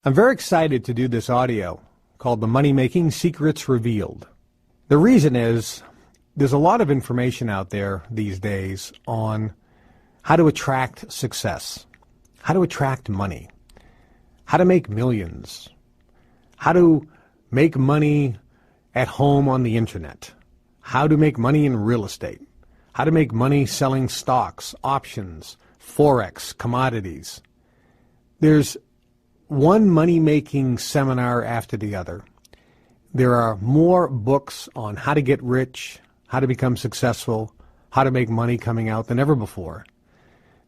I'm very excited to do this audio called The Money Making Secrets Revealed. The reason is there's a lot of information out there these days on how to attract success, how to attract money, how to make millions, how to make money at home on the internet, how to make money in real estate, how to make money selling stocks, options, forex, commodities. There's one money-making seminar after the other. There are more books on how to get rich, how to become successful, how to make money coming out than ever before.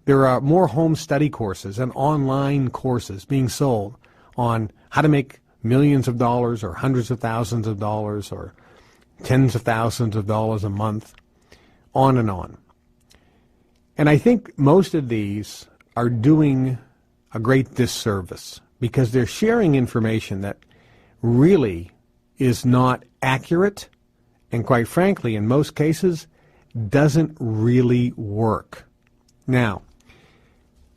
There are more home study courses and online courses being sold on how to make millions of dollars or hundreds of thousands of dollars or tens of thousands of dollars a month, on and on. And I think most of these are doing a great disservice because they're sharing information that really is not accurate and, quite frankly, in most cases, doesn't really work. Now,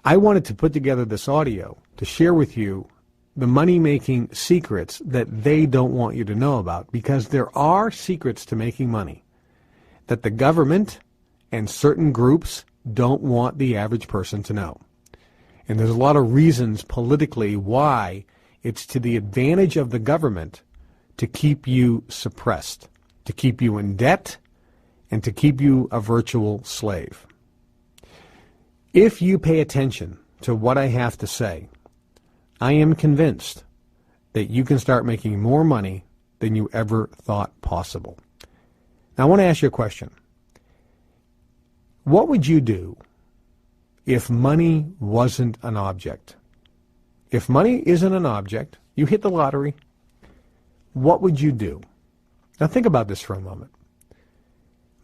I wanted to put together this audio to share with you the money-making secrets that they don't want you to know about, because there are secrets to making money that the government and certain groups don't want the average person to know. And there's a lot of reasons politically why it's to the advantage of the government to keep you suppressed, to keep you in debt, and to keep you a virtual slave. If you pay attention to what I have to say, I am convinced that you can start making more money than you ever thought possible. Now, I want to ask you a question. What would you do if money wasn't an object? If money isn't an object, you hit the lottery, what would you do? Now, think about this for a moment.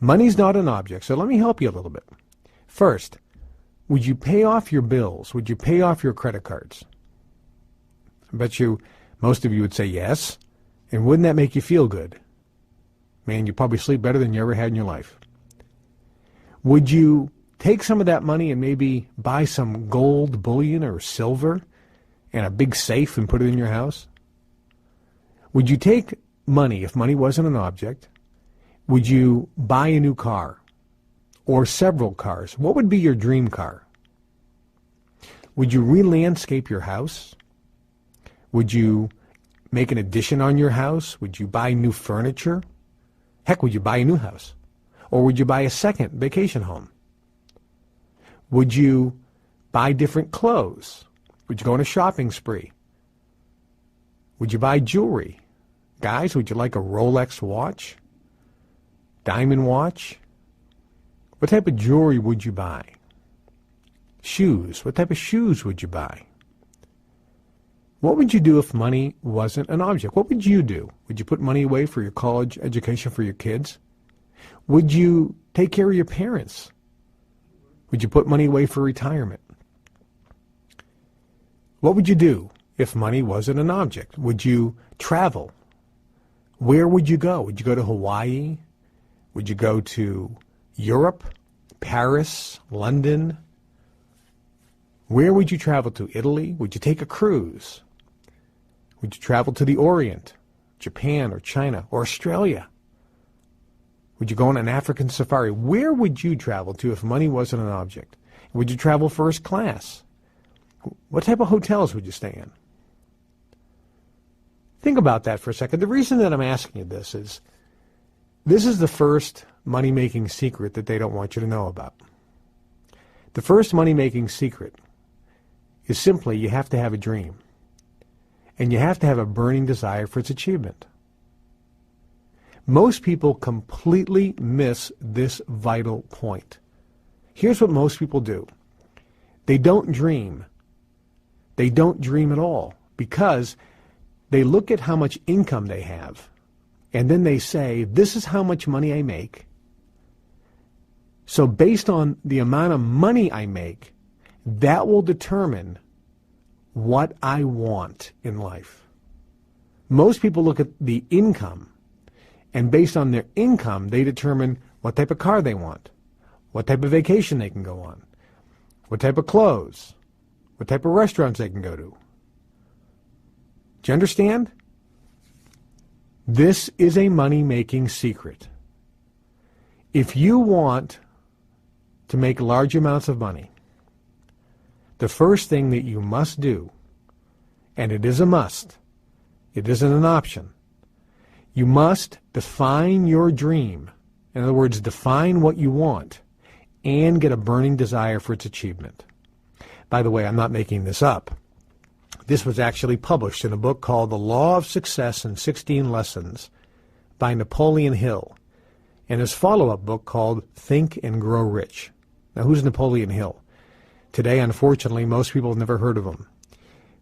Money's not an object, so let me help you a little bit. First, would you pay off your bills? Would you pay off your credit cards? I bet you most of you would say yes. And wouldn't that make you feel good? Man, you probably sleep better than you ever had in your life. Would you take some of that money and maybe buy some gold bullion or silver and a big safe and put it in your house? Would you take money, if money wasn't an object, would you buy a new car or several cars? What would be your dream car? Would you re-landscape your house? Would you make an addition on your house? Would you buy new furniture? Heck, would you buy a new house? Or would you buy a second vacation home? Would you buy different clothes? Would you go on a shopping spree? Would you buy jewelry? Guys, would you like a Rolex watch? Diamond watch? What type of jewelry would you buy? Shoes. What type of shoes would you buy? What would you do if money wasn't an object? What would you do? Would you put money away for your college education for your kids? Would you take care of your parents? Would you put money away for retirement? What would you do if money wasn't an object? Would you travel? Where would you go? Would you go to Hawaii? Would you go to Europe, Paris, London? Where would you travel to? Italy? Would you take a cruise? Would you travel to the Orient, Japan or China or Australia? Would you go on an African safari? Where would you travel to if money wasn't an object? Would you travel first class? What type of hotels would you stay in? Think about that for a second. The reason that I'm asking you this is the first money-making secret that they don't want you to know about. The first money-making secret is simply you have to have a dream. And you have to have a burning desire for its achievement. Most people completely miss this vital point. Here's what most people do. They don't dream. They don't dream at all because they look at how much income they have and then they say, this is how much money I make. So based on the amount of money I make, that will determine what I want in life. Most people look at the income, and based on their income, they determine what type of car they want, what type of vacation they can go on, what type of clothes, what type of restaurants they can go to. Do you understand? This is a money-making secret. If you want to make large amounts of money, the first thing that you must do, and it is a must, it isn't an option, you must define your dream. In other words, define what you want and get a burning desire for its achievement. By the way, I'm not making this up. This was actually published in a book called The Law of Success in 16 Lessons by Napoleon Hill, and his follow-up book called Think and Grow Rich. Now, who's Napoleon Hill? Today, unfortunately, most people have never heard of him.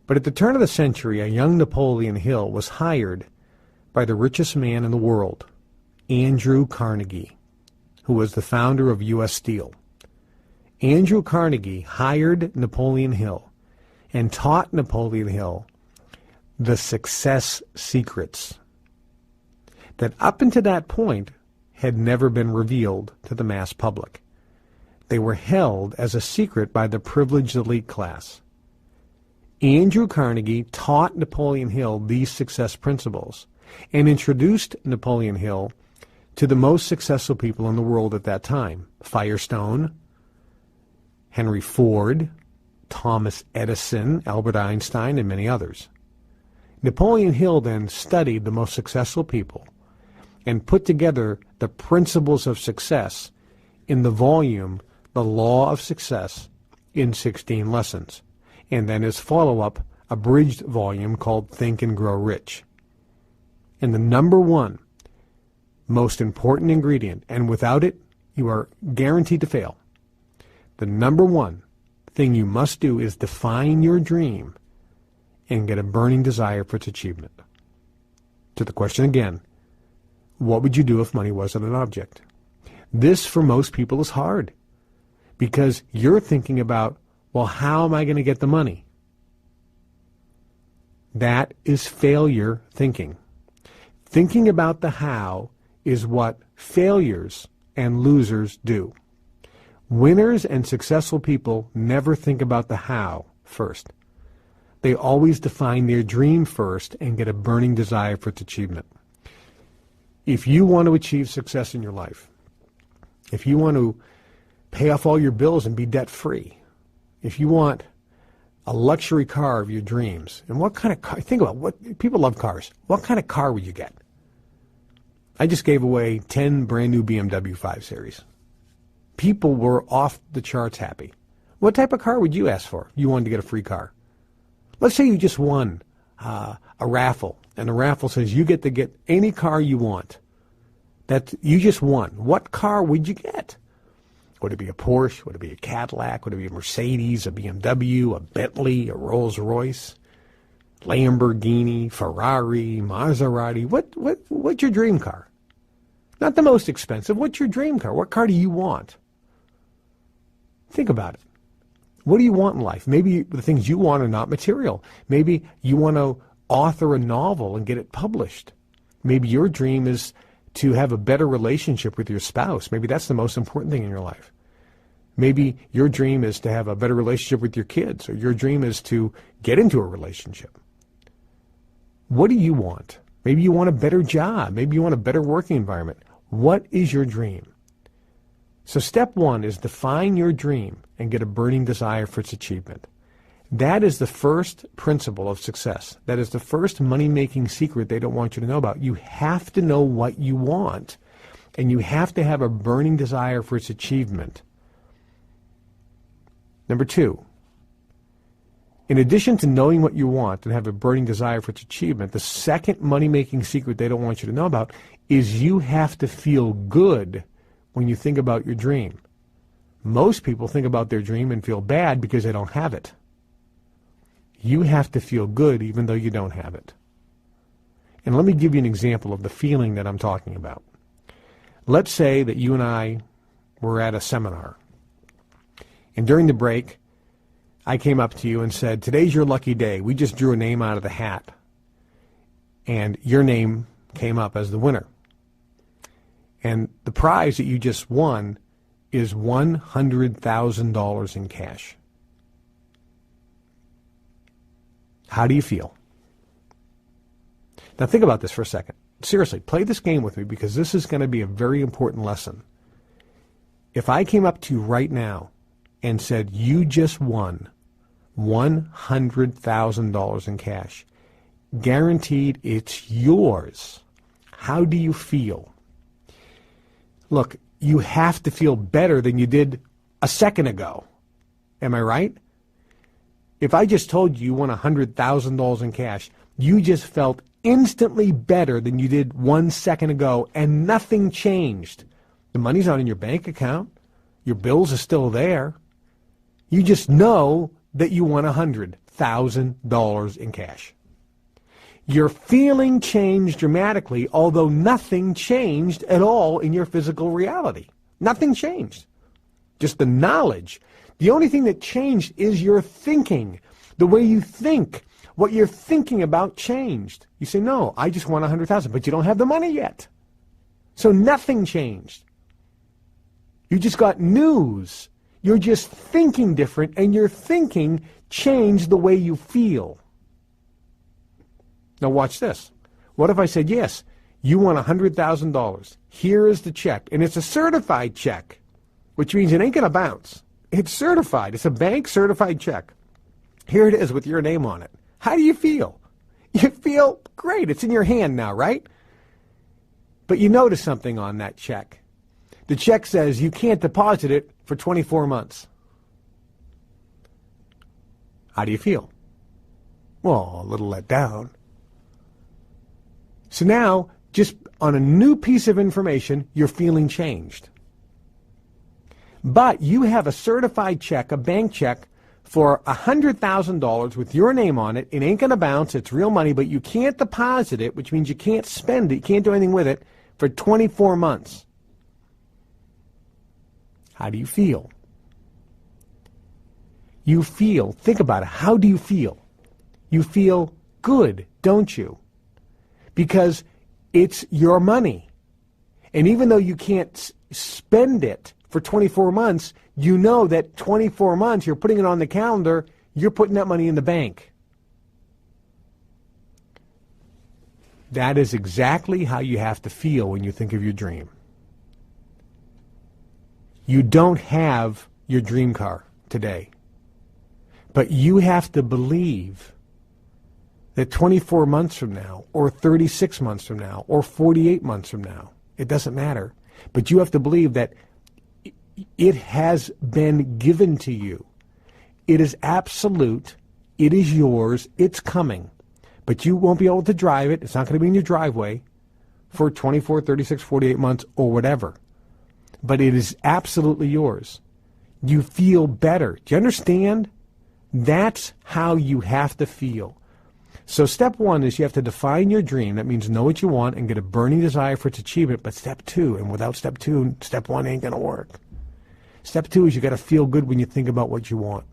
But at the turn of the century, a young Napoleon Hill was hired by the richest man in the world, Andrew Carnegie, who was the founder of U.S. Steel. Andrew Carnegie hired Napoleon Hill and taught Napoleon Hill the success secrets that up until that point had never been revealed to the mass public. They were held as a secret by the privileged elite class. Andrew Carnegie taught Napoleon Hill these success principles and introduced Napoleon Hill to the most successful people in the world at that time: Firestone, Henry Ford, Thomas Edison, Albert Einstein, and many others. Napoleon Hill then studied the most successful people and put together the principles of success in the volume, The Law of Success in 16 Lessons, and then his follow-up, abridged volume called Think and Grow Rich. And the number one most important ingredient, and without it, you are guaranteed to fail. The number one thing you must do is define your dream and get a burning desire for its achievement. To the question again, what would you do if money wasn't an object? This, for most people, is hard because you're thinking about, well, how am I going to get the money? That is failure thinking. Thinking about the how is what failures and losers do. Winners and successful people never think about the how first. They always define their dream first and get a burning desire for its achievement. If you want to achieve success in your life, if you want to pay off all your bills and be debt-free, if you want a luxury car of your dreams, and what kind of car, think about what, people love cars. What kind of car would you get? I just gave away 10 brand new BMW 5 Series. People were off the charts happy. What type of car would you ask for if you wanted to get a free car? Let's say you just won a raffle, and the raffle says you get to get any car you want. That you just won. What car would you get? Would it be a Porsche? Would it be a Cadillac? Would it be a Mercedes, a BMW, a Bentley, a Rolls-Royce, Lamborghini, Ferrari, Maserati? What's your dream car? Not the most expensive. What's your dream car? What car do you want? Think about it. What do you want in life? Maybe the things you want are not material. Maybe you want to author a novel and get it published. Maybe your dream is to have a better relationship with your spouse. Maybe that's the most important thing in your life. Maybe your dream is to have a better relationship with your kids, or your dream is to get into a relationship. What do you want? Maybe you want a better job. Maybe you want a better working environment. What is your dream? So step one is define your dream and get a burning desire for its achievement. That is the first principle of success. That is the first money-making secret they don't want you to know about. You have to know what you want, and you have to have a burning desire for its achievement. Number two, in addition to knowing what you want and have a burning desire for its achievement, the second money-making secret they don't want you to know about is you have to feel good when you think about your dream. Most people think about their dream and feel bad because they don't have it. You have to feel good even though you don't have it. And let me give you an example of the feeling that I'm talking about. Let's say that you and I were at a seminar, and during the break, I came up to you and said, today's your lucky day. We just drew a name out of the hat, and your name came up as the winner. And the prize that you just won is $100,000 in cash. How do you feel? Now think about this for a second. Seriously, play this game with me because this is going to be a very important lesson. If I came up to you right now and said, you just won $100,000 in cash, guaranteed it's yours, how do you feel? Look, you have to feel better than you did a second ago. Am I right? If I just told you won $100,000 in cash, you just felt instantly better than you did 1 second ago, and nothing changed. The money's not in your bank account. Your bills are still there. You just know that you won $100,000 in cash. Your feeling changed dramatically, although nothing changed at all in your physical reality. Nothing changed. Just the knowledge. The only thing that changed is your thinking. The way you think. What you're thinking about changed. You say, no, I just won $100,000, but you don't have the money yet. So nothing changed. You just got news. You're just thinking different, and your thinking changed the way you feel. Now watch this. What if I said, yes, you won $100,000. Here is the check, and it's a certified check, which means it ain't going to bounce. It's certified. It's a bank certified check. Here it is with your name on it. How do you feel? You feel great. It's in your hand now, right? But you notice something on that check. The check says you can't deposit it for 24 months. How do you feel? Well, a little let down. So now, just on a new piece of information, your feeling changed. But you have a certified check, a bank check, for $100,000 with your name on it. It ain't going to bounce. It's real money, but you can't deposit it, which means you can't spend it. You can't do anything with it for 24 months. How do you feel? You feel, think about it, how do you feel? You feel good, don't you? Because it's your money. And even though you can't spend it for 24 months, you know that 24 months, you're putting it on the calendar, you're putting that money in the bank. That is exactly how you have to feel when you think of your dream. You don't have your dream car today, but you have to believe that 24 months from now, or 36 months from now, or 48 months from now, it doesn't matter, but you have to believe that it has been given to you. It is absolute. It is yours. It's coming. But you won't be able to drive it. It's not going to be in your driveway for 24, 36, 48 months or whatever. But it is absolutely yours. You feel better. Do you understand? That's how you have to feel. So step one is you have to define your dream. That means know what you want and get a burning desire for its achievement. But step two, and without step two, step one ain't going to work. Step two is you got to feel good when you think about what you want.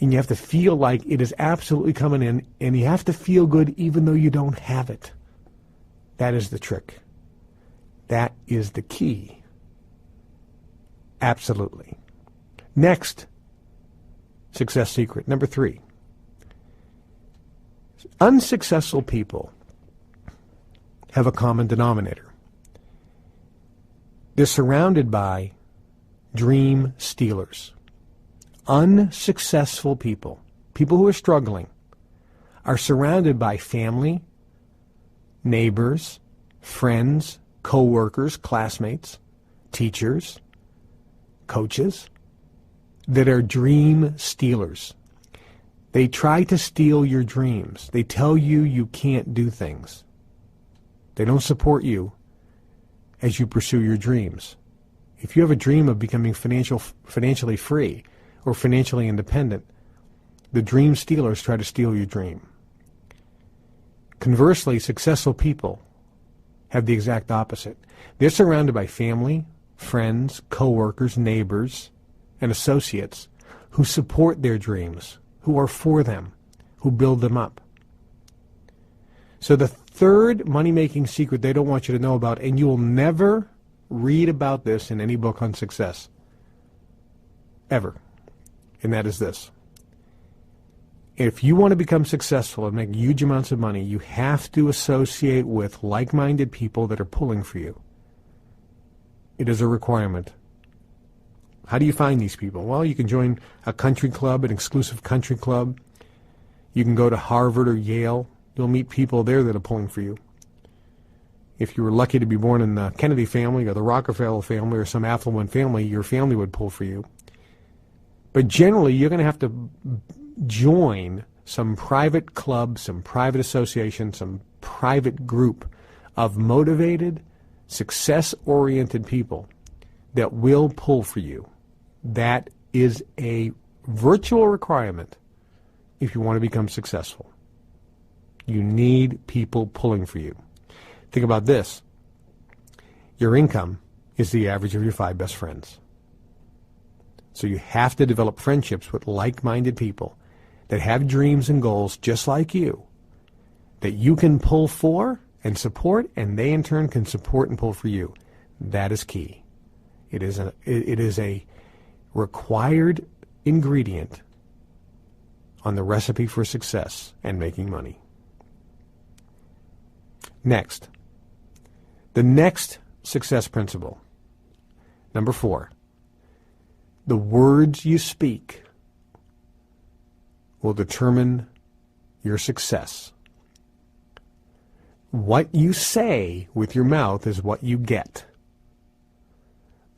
And you have to feel like it is absolutely coming in, and you have to feel good even though you don't have it. That is the trick. That is the key. Absolutely. Next success secret, number 3. Unsuccessful people have a common denominator. They're surrounded by dream stealers. Unsuccessful people, people who are struggling, are surrounded by family, neighbors, friends, co-workers, classmates, teachers, coaches that are dream stealers. They try to steal your dreams. They tell you you can't do things. They don't support you as you pursue your dreams. If you have a dream of becoming financially free or financially independent, the dream stealers try to steal your dream. Conversely, successful people have the exact opposite. They're surrounded by family, friends, co-workers, neighbors, and associates who support their dreams, who are for them, who build them up. So the third money-making secret they don't want you to know about, and you will never read about this in any book on success, ever, and that is this. If you want to become successful and make huge amounts of money, you have to associate with like-minded people that are pulling for you. It is a requirement. How do you find these people? Well, you can join a country club, an exclusive country club. You can go to Harvard or Yale. You'll meet people there that are pulling for you. If you were lucky to be born in the Kennedy family or the Rockefeller family or some affluent family, your family would pull for you. But generally, you're going to have to join some private club, some private association, some private group of motivated, success-oriented people that will pull for you. That is a virtual requirement if you want to become successful. You need people pulling for you. Think about this. Your income is the average of your 5 best friends. So you have to develop friendships with like-minded people that have dreams and goals just like you, that you can pull for and support, and they in turn can support and pull for you. That is key. It is a required ingredient on the recipe for success and making money. Next, the next success principle, number 4, the words you speak will determine your success. What you say with your mouth is what you get.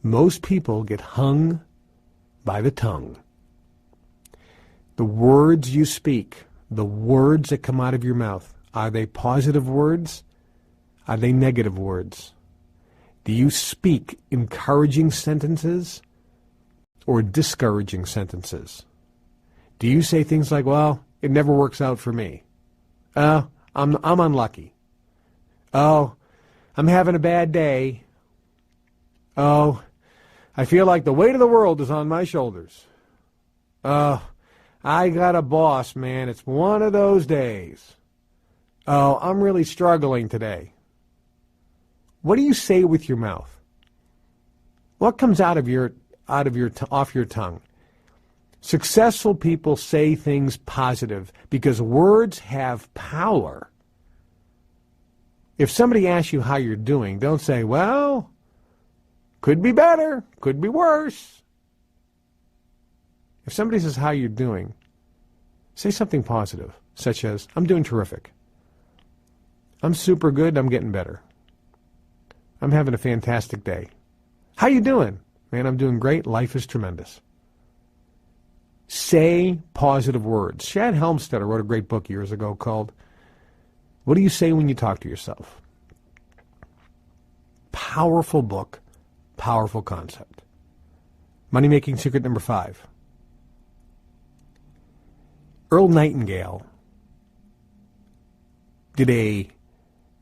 Most people get hung by the tongue. The words you speak, the words that come out of your mouth, are they positive words? Are they negative words? Do you speak encouraging sentences or discouraging sentences? Do you say things like, well, it never works out for me. I'm unlucky. Oh, I'm having a bad day. Oh, I feel like the weight of the world is on my shoulders. I got a boss, man. It's one of those days. Oh, I'm really struggling today. What do you say with your mouth? What comes off your tongue? Successful people say things positive because words have power. If somebody asks you how you're doing, don't say, well, could be better, could be worse. If somebody says how you're doing, say something positive, such as, I'm doing terrific. I'm super good, I'm getting better. I'm having a fantastic day. How you doing? Man, I'm doing great, life is tremendous. Say positive words. Shad Helmstetter wrote a great book years ago called, What Do You Say When You Talk to Yourself? Powerful book, powerful concept. Money-making secret number 5. Earl Nightingale did a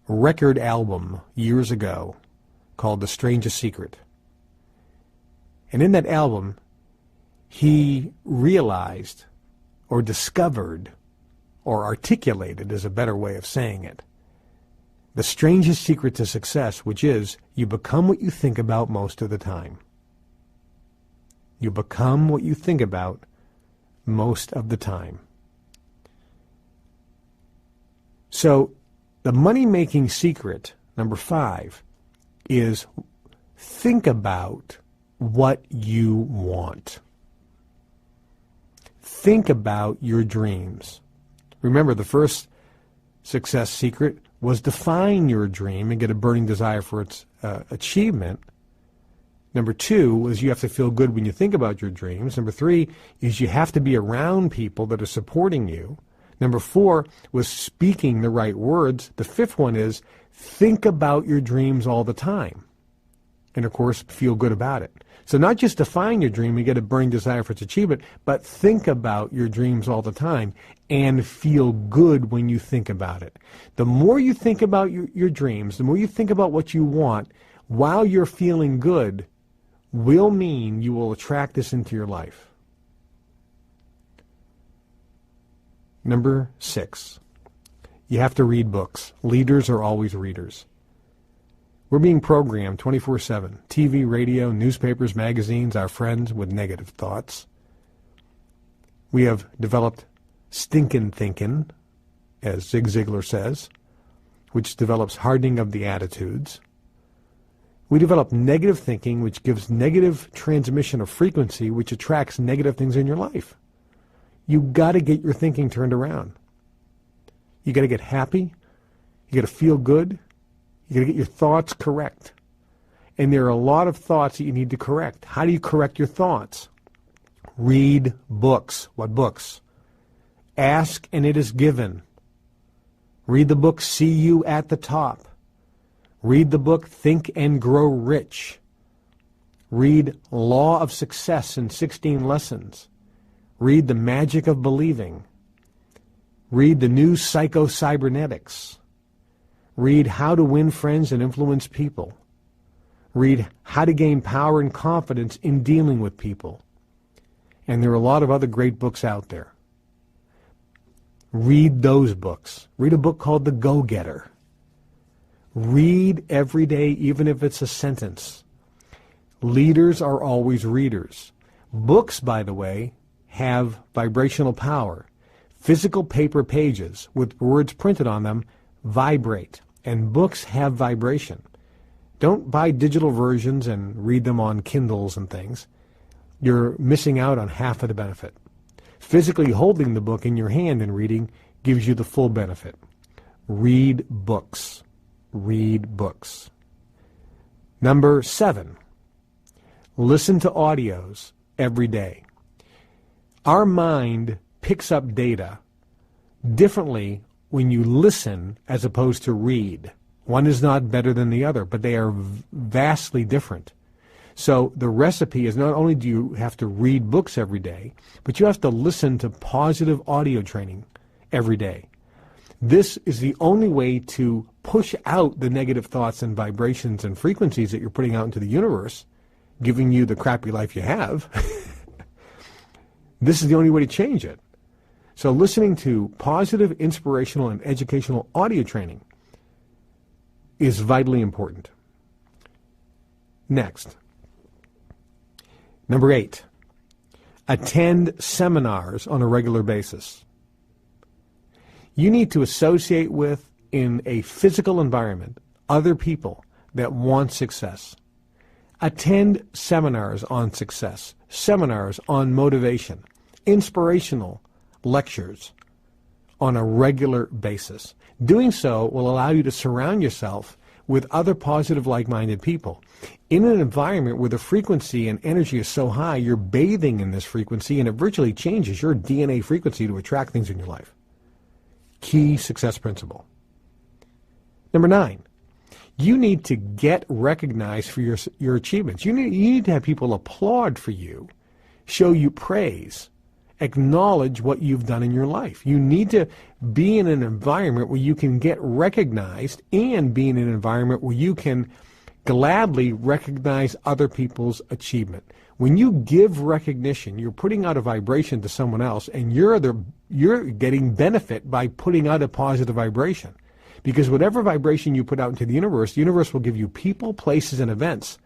record album years ago called The Strangest Secret. And in that album, he realized or discovered or articulated is a better way of saying it, the strangest secret to success, which is you become what you think about most of the time. You become what you think about most of the time. So the money-making secret, number 5, is think about what you want. Think about your dreams. Remember, the first success secret was define your dream and get a burning desire for its achievement. Number 2 was you have to feel good when you think about your dreams. Number 3 is you have to be around people that are supporting you. Number 4 was speaking the right words. The 5th one is think about your dreams all the time. And, of course, feel good about it. So not just define your dream and get a burning desire for its achievement, but think about your dreams all the time and feel good when you think about it. The more you think about your dreams, the more you think about what you want while you're feeling good will mean you will attract this into your life. Number 6, you have to read books. Leaders are always readers. We're being programmed 24/7, TV, radio, newspapers, magazines, our friends with negative thoughts. We have developed stinking thinking, as Zig Ziglar says, which develops hardening of the attitudes. We develop negative thinking, which gives negative transmission of frequency, which attracts negative things in your life. You got to get your thinking turned around. You got to get happy. You got to feel good. You got to get your thoughts correct. And there are a lot of thoughts that you need to correct. How do you correct your thoughts? Read books. What books? Ask and it is given. Read the book See You at the Top. Read the book Think and Grow Rich. Read Law of Success in 16 Lessons. Read The Magic of Believing. Read The New Psycho-Cybernetics. Read How to Win Friends and Influence People. Read How to Gain Power and Confidence in Dealing with People. And there are a lot of other great books out there. Read those books. Read a book called The Go-Getter. Read every day, even if it's a sentence. Leaders are always readers. Books, by the way, have vibrational power. Physical paper pages with words printed on them vibrate, and books have vibration. Don't buy digital versions and read them on Kindles and things. You're missing out on half of the benefit. Physically holding the book in your hand and reading gives you the full benefit. Read books. Read books. Number 7, listen to audios every day. Our mind picks up data differently when you listen as opposed to read. One is not better than the other, but they are vastly different. So the recipe is not only do you have to read books every day, but you have to listen to positive audio training every day. This is the only way to push out the negative thoughts and vibrations and frequencies that you're putting out into the universe, giving you the crappy life you have. This is the only way to change it. So listening to positive, inspirational, and educational audio training is vitally important. Next. Number 8, attend seminars on a regular basis. You need to associate with, in a physical environment, other people that want success. Attend seminars on success, seminars on motivation, inspirational lectures on a regular basis. Doing so will allow you to surround yourself with other positive, like-minded people. In an environment where the frequency and energy is so high, you're bathing in this frequency, and it virtually changes your DNA frequency to attract things in your life. Key success principle. Number 9, you need to get recognized for your achievements. You need to have people applaud for you, show you praise, acknowledge what you've done in your life. You need to be in an environment where you can get recognized and be in an environment where you can gladly recognize other people's achievement. When you give recognition, you're putting out a vibration to someone else, and you're getting benefit by putting out a positive vibration. Because whatever vibration you put out into the universe will give you people, places, and events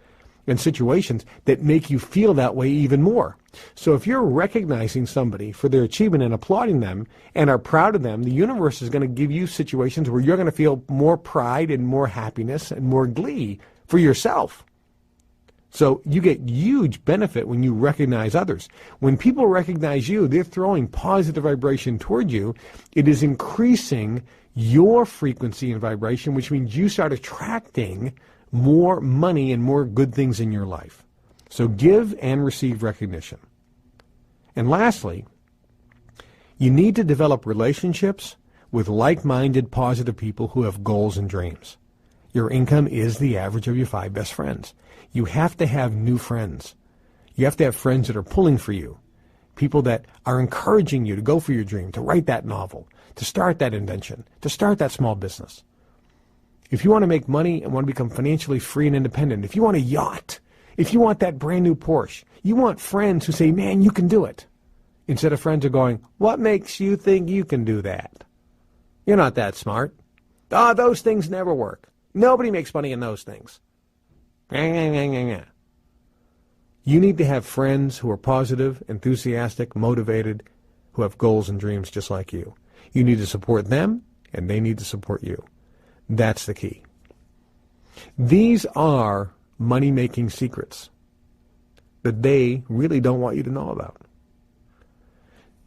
and situations that make you feel that way even more. So if you're recognizing somebody for their achievement and applauding them and are proud of them, the universe is going to give you situations where you're going to feel more pride and more happiness and more glee for yourself. So you get huge benefit when you recognize others. When people recognize you, they're throwing positive vibration toward you. It is increasing your frequency and vibration, which means you start attracting more money and more good things in your life. So give and receive recognition. And lastly, you need to develop relationships with like-minded, positive people who have goals and dreams. Your income is the average of your 5 best friends. You have to have new friends. You have to have friends that are pulling for you, people that are encouraging you to go for your dream, to write that novel, to start that invention, to start that small business. If you want to make money and want to become financially free and independent, if you want a yacht, if you want that brand new Porsche, you want friends who say, man, you can do it. Instead of friends who are going, what makes you think you can do that? You're not that smart. Ah, those things never work. Nobody makes money in those things. You need to have friends who are positive, enthusiastic, motivated, who have goals and dreams just like you. You need to support them, and they need to support you. That's the key. These are money-making secrets that they really don't want you to know about.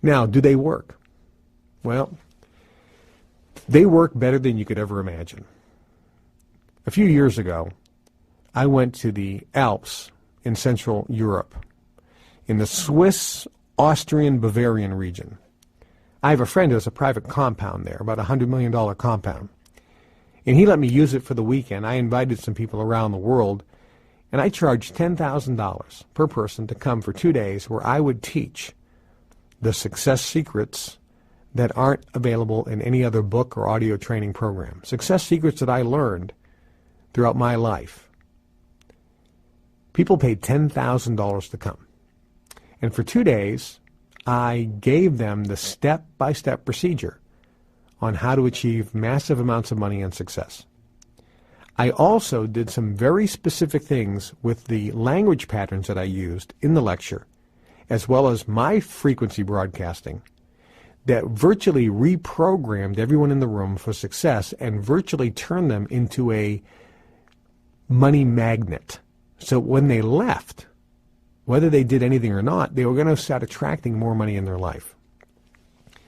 Now, do they work? Well, they work better than you could ever imagine. A few years ago, I went to the Alps in Central Europe, in the Swiss, Austrian, Bavarian region. I have a friend who has a private compound there, about a $100 million compound. And he let me use it for the weekend. I invited some people around the world, and I charged $10,000 per person to come for 2 days where I would teach the success secrets that aren't available in any other book or audio training program. Success secrets that I learned throughout my life. People paid $10,000 to come. And for 2 days, I gave them the step-by-step procedure on how to achieve massive amounts of money and success. I also did some very specific things with the language patterns that I used in the lecture, as well as my frequency broadcasting, that virtually reprogrammed everyone in the room for success and virtually turned them into a money magnet. So when they left, whether they did anything or not, they were going to start attracting more money in their life.